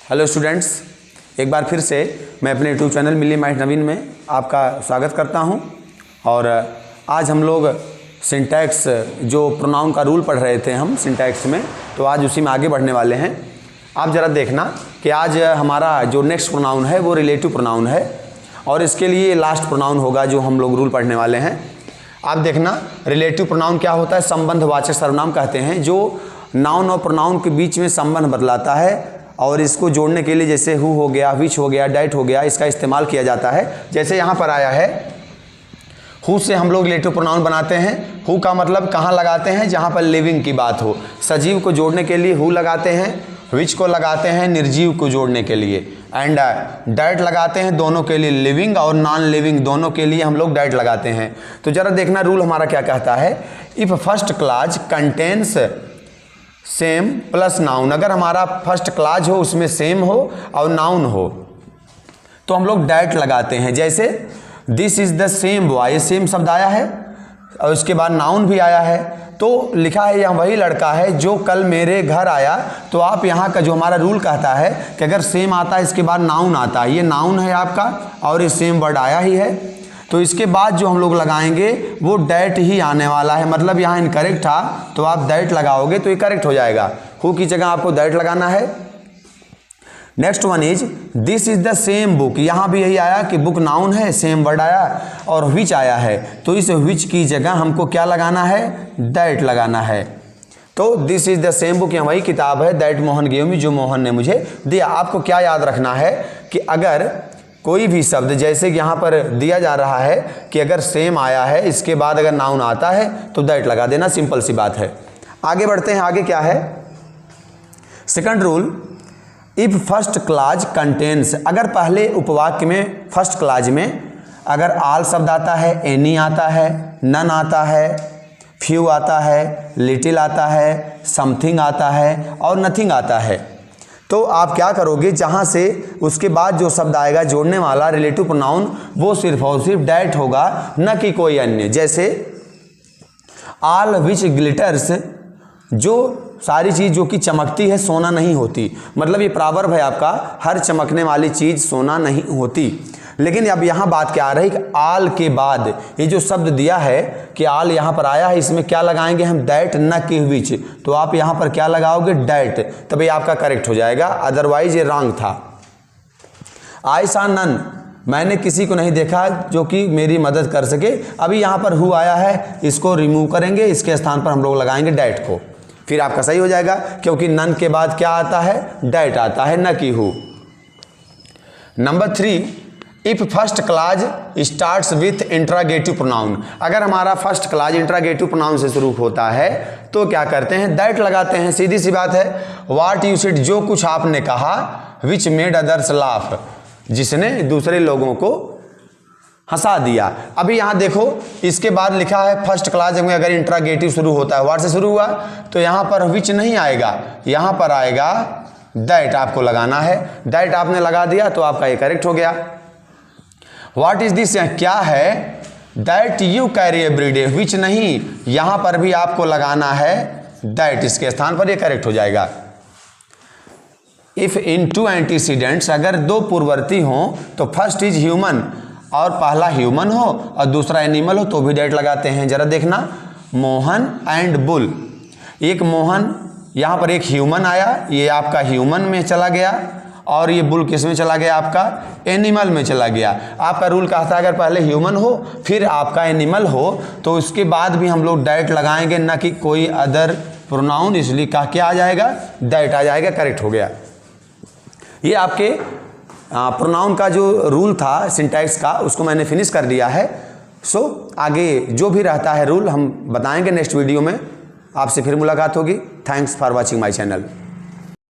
Hello students, एक बार फिर से मैं अपने यूट्यूब चैनल मिली माइट नवीन में आपका स्वागत करता हूं। और आज हम लोग सिंटैक्स जो प्रोनाउन का रूल पढ़ रहे थे हम सिंटैक्स में, तो आज उसी में आगे बढ़ने वाले हैं। आप ज़रा देखना कि आज हमारा जो नेक्स्ट प्रोनाउन है वो रिलेटिव प्रोनाउन है और इसके लिए लास्ट प्रोनाउन होगा जो हम लोग रूल पढ़ने वाले हैं। आप देखना, रिलेटिव प्रोनाउन क्या होता है? संबंधवाचक सर्वनाम कहते हैं, जो नाउन और प्रोनाउन के बीच में संबंध बदलाता है और इसको जोड़ने के लिए जैसे हु हो गया, विच हो गया, डैट हो गया, इसका इस्तेमाल किया जाता है। जैसे यहाँ पर आया है, हु से हम लोग रिलेटिव प्रोनाउन बनाते हैं। हु का मतलब कहाँ लगाते हैं? जहाँ पर लिविंग की बात हो। सजीव को जोड़ने के लिए हु लगाते हैं, विच को लगाते हैं निर्जीव को जोड़ने के लिए, एंड डैट लगाते हैं दोनों के लिए, लिविंग और नॉन लिविंग दोनों के लिए हम लोग डैट लगाते हैं। तो जरा देखना रूल हमारा क्या कहता है। If first clause contains same plus noun, अगर हमारा फर्स्ट क्लॉज हो उसमें सेम हो और नाउन हो तो हम लोग डैट लगाते हैं। जैसे this is the same boy, same शब्द आया है और उसके बाद नाउन भी आया है, तो लिखा है यह वही लड़का है जो कल मेरे घर आया। तो आप यहाँ का जो हमारा रूल कहता है कि अगर सेम आता है इसके बाद नाउन आता है, ये नाउन है आपका और ये सेम वर्ड आया ही है, तो इसके बाद जो हम लोग लगाएंगे वो डैट ही आने वाला है। मतलब यहाँ इनकरेक्ट था तो आप डैट लगाओगे तो ये करेक्ट हो जाएगा। हु की जगह आपको डैट लगाना है। Next one is this is the same book, यहाँ भी यही आया कि बुक नाउन है, सेम वर्ड आया और विच आया है, तो इस विच की जगह हमको क्या लगाना है? डैट लगाना है। तो this is the same book, यहाँ वही किताब है, दैट मोहन गिव मी, जो मोहन ने मुझे दिया। आपको क्या याद रखना है कि अगर कोई भी शब्द जैसे यहाँ पर दिया जा रहा है कि अगर सेम आया है इसके बाद अगर नाउन आता है तो दैट लगा देना, सिंपल सी बात है। आगे बढ़ते हैं, आगे क्या है? Second rule, if first clause contains, अगर पहले उपवाक्य में फर्स्ट क्लॉज में अगर आल शब्द आता है, एनी आता है, नन आता है, फ्यू आता है, लिटिल आता है, समथिंग आता है और नथिंग आता है, तो आप क्या करोगे? जहाँ से उसके बाद जो शब्द आएगा जोड़ने वाला रिलेटिव प्रोनाउन वो सिर्फ और सिर्फ डैट होगा, न कि कोई अन्य। जैसे ऑल विच ग्लिटर्स, जो सारी चीज़ जो कि चमकती है सोना नहीं होती। मतलब ये प्रावर्ब है आपका, हर चमकने वाली चीज़ सोना नहीं होती। लेकिन अब यहाँ बात क्या आ रही कि आल के बाद ये जो शब्द दिया है कि आल यहाँ पर आया है, इसमें क्या लगाएंगे हम? दैट, न कि विच। तो आप यहाँ पर क्या लगाओगे? डैट, तभी आपका करेक्ट हो जाएगा, अदरवाइज ये रॉन्ग था। आई सा नन, मैंने किसी को नहीं देखा जो कि मेरी मदद कर सके। अभी यहाँ पर हु आया है, इसको रिमूव करेंगे, इसके स्थान पर हम लोग लगाएंगे डैट को, फिर आपका सही हो जाएगा, क्योंकि नन के बाद क्या आता है? डैट आता है, न कि who. Number 3, if first clause starts with interrogative pronoun, अगर हमारा फर्स्ट क्लॉज इंट्रागेटिव प्रोनाउन से शुरू होता है तो क्या करते हैं? दैट लगाते हैं, सीधी सी बात है। व्हाट यू सेड, जो कुछ आपने कहा, विच मेड अदर्स लाफ, जिसने दूसरे लोगों को हंसा दिया। अभी यहाँ देखो, इसके बाद लिखा है फर्स्ट क्लॉज में अगर इंट्रागेटिव शुरू होता है, व्हाट से शुरू हुआ, तो यहाँ पर विच नहीं आएगा, यहाँ पर आएगा दैट, आपको लगाना है। दैट आपने लगा दिया तो आपका ये करेक्ट हो गया। व्हाट इज दिस, क्या है? दैट यू कैरी एवरीडे, विच नहीं, यहां पर भी आपको लगाना है दैट, इसके स्थान पर ये करेक्ट हो जाएगा। इफ इन टू एंटीसीडेंट्स, अगर दो पूर्ववर्ती हों तो फर्स्ट इज ह्यूमन और पहला ह्यूमन हो और दूसरा एनिमल हो तो भी दैट लगाते हैं। जरा देखना, मोहन एंड बुल, एक मोहन, यहां पर एक ह्यूमन आया, ये आपका ह्यूमन में चला गया और ये बुल किस में चला गया? आपका एनिमल में चला गया। आपका रूल कहता है अगर पहले ह्यूमन हो फिर आपका एनिमल हो तो उसके बाद भी हम लोग डैट लगाएंगे, ना कि कोई अदर प्रोनाउन, इसलिए क्या आ जाएगा? दैट आ जाएगा, करेक्ट हो गया। ये आपके प्रोनाउन का जो रूल था सिंटैक्स का, उसको मैंने फिनिश कर दिया है। सो आगे जो भी रहता है रूल हम बताएंगे नेक्स्ट वीडियो में। आपसे फिर मुलाकात होगी। Thanks for watching my channel.